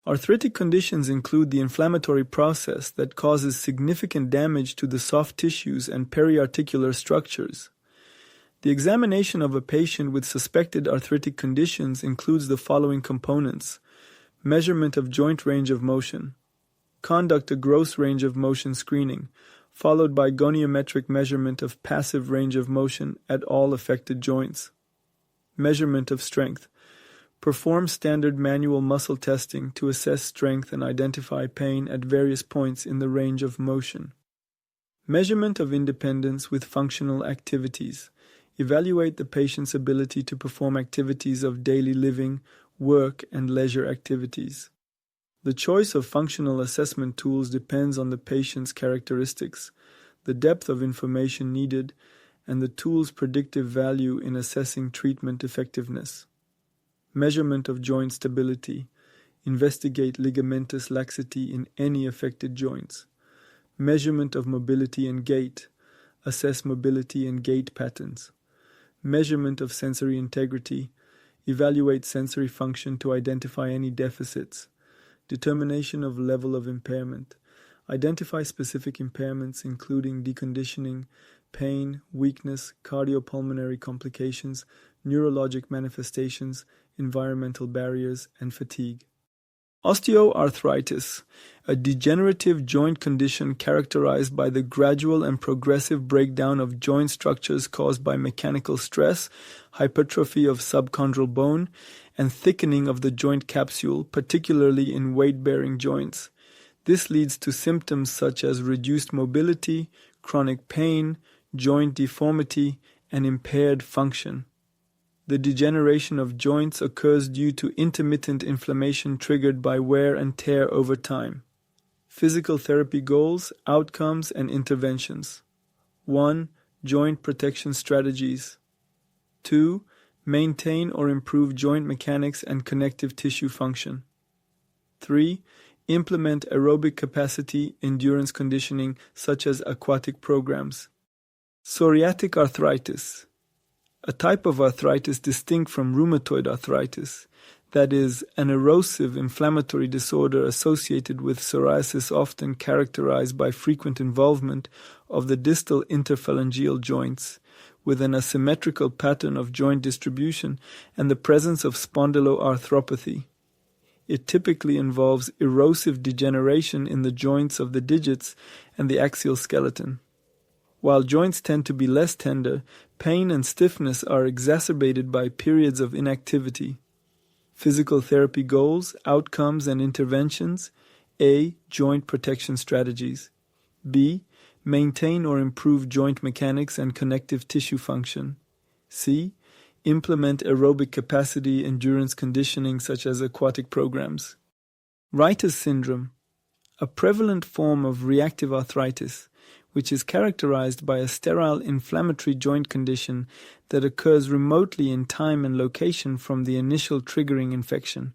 Arthritic conditions include the inflammatory process that causes significant damage to the soft tissues and periarticular structures. The examination of a patient with suspected arthritic conditions includes the following components: measurement of joint range of motion. Conduct a gross range of motion screening, followed by goniometric measurement of passive range of motion at all affected joints. Measurement of strength. Perform standard manual muscle testing to assess strength and identify pain at various points in the range of motion. Measurement of independence with functional activities. Evaluate the patient's ability to perform activities of daily living, work, and leisure activities. The choice of functional assessment tools depends on the patient's characteristics, the depth of information needed, and the tool's predictive value in assessing treatment effectiveness. Measurement of joint stability. Investigate ligamentous laxity in any affected joints. Measurement of mobility and gait. Assess mobility and gait patterns. Measurement of sensory integrity. Evaluate sensory function to identify any deficits. Determination of level of impairment. Identify specific impairments including deconditioning, pain, weakness, cardiopulmonary complications, neurologic manifestations, environmental barriers, and fatigue. Osteoarthritis, a degenerative joint condition characterized by the gradual and progressive breakdown of joint structures caused by mechanical stress, hypertrophy of subchondral bone, and thickening of the joint capsule, particularly in weight-bearing joints. This leads to symptoms such as reduced mobility, chronic pain, joint deformity, and impaired function. The degeneration of joints occurs due to intermittent inflammation triggered by wear and tear over time. Physical therapy goals, outcomes, and interventions. 1. Joint protection strategies. 2. Maintain or improve joint mechanics and connective tissue function. 3. Implement aerobic capacity endurance conditioning such as aquatic programs. Psoriatic arthritis, a type of arthritis distinct from rheumatoid arthritis, that is, an erosive inflammatory disorder associated with psoriasis often characterized by frequent involvement of the distal interphalangeal joints, with an asymmetrical pattern of joint distribution and the presence of spondyloarthropathy. It typically involves erosive degeneration in the joints of the digits and the axial skeleton. While joints tend to be less tender, pain and stiffness are exacerbated by periods of inactivity. Physical therapy goals, outcomes, and interventions. A. Joint protection strategies. B. Maintain or improve joint mechanics and connective tissue function. C. Implement aerobic capacity endurance conditioning such as aquatic programs. Reiter's syndrome, a prevalent form of reactive arthritis, which is characterized by a sterile inflammatory joint condition that occurs remotely in time and location from the initial triggering infection.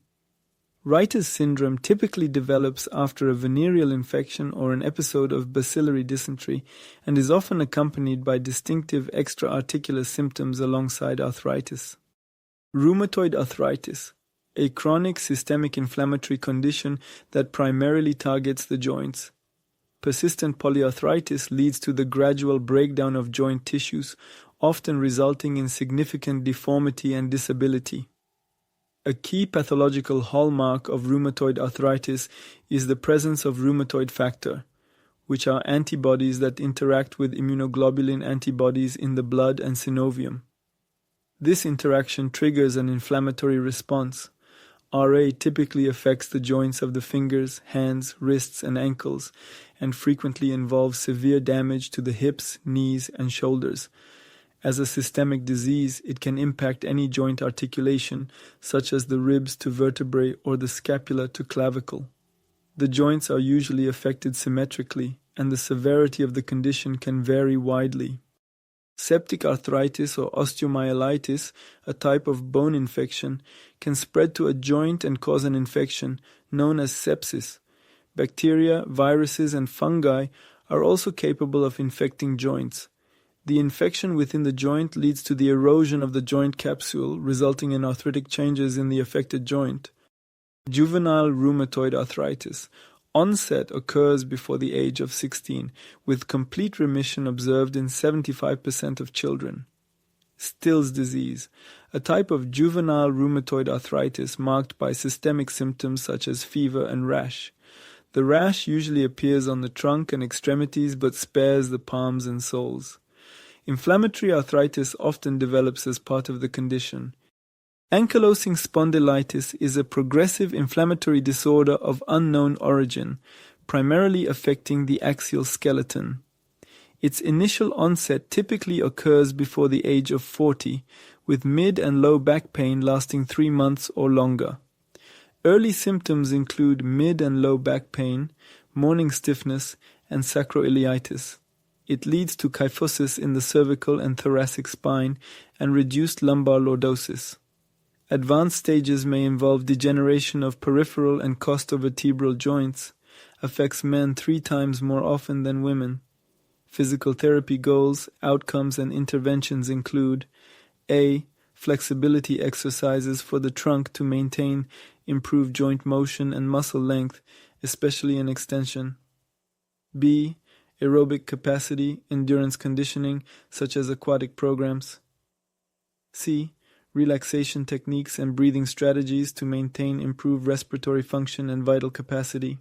Reiter's syndrome typically develops after a venereal infection or an episode of bacillary dysentery and is often accompanied by distinctive extra-articular symptoms alongside arthritis. Rheumatoid arthritis, a chronic systemic inflammatory condition that primarily targets the joints. Persistent polyarthritis leads to the gradual breakdown of joint tissues, often resulting in significant deformity and disability. A key pathological hallmark of rheumatoid arthritis is the presence of rheumatoid factor, which are antibodies that interact with immunoglobulin antibodies in the blood and synovium. This interaction triggers an inflammatory response. RA typically affects the joints of the fingers, hands, wrists, and ankles, and frequently involves severe damage to the hips, knees, and shoulders. As a systemic disease, it can impact any joint articulation, such as the ribs to vertebrae or the scapula to clavicle. The joints are usually affected symmetrically, and the severity of the condition can vary widely. Septic arthritis or osteomyelitis, a type of bone infection, can spread to a joint and cause an infection known as sepsis. Bacteria, viruses, and fungi are also capable of infecting joints. The infection within the joint leads to the erosion of the joint capsule, resulting in arthritic changes in the affected joint. Juvenile rheumatoid arthritis. Onset occurs before the age of 16, with complete remission observed in 75% of children. Still's disease, a type of juvenile rheumatoid arthritis marked by systemic symptoms such as fever and rash. The rash usually appears on the trunk and extremities but spares the palms and soles. Inflammatory arthritis often develops as part of the condition. Ankylosing spondylitis is a progressive inflammatory disorder of unknown origin, primarily affecting the axial skeleton. Its initial onset typically occurs before the age of 40, with mid and low back pain lasting 3 months or longer. Early symptoms include mid and low back pain, morning stiffness, and sacroiliitis. It leads to kyphosis in the cervical and thoracic spine and reduced lumbar lordosis. Advanced stages may involve degeneration of peripheral and costovertebral joints, affects men 3 times more often than women. Physical therapy goals, outcomes, and interventions include A. Flexibility exercises for the trunk to maintain improved joint motion and muscle length, especially in extension. B. Aerobic capacity, endurance conditioning, such as aquatic programs. C. Relaxation techniques and breathing strategies to maintain improved respiratory function and vital capacity.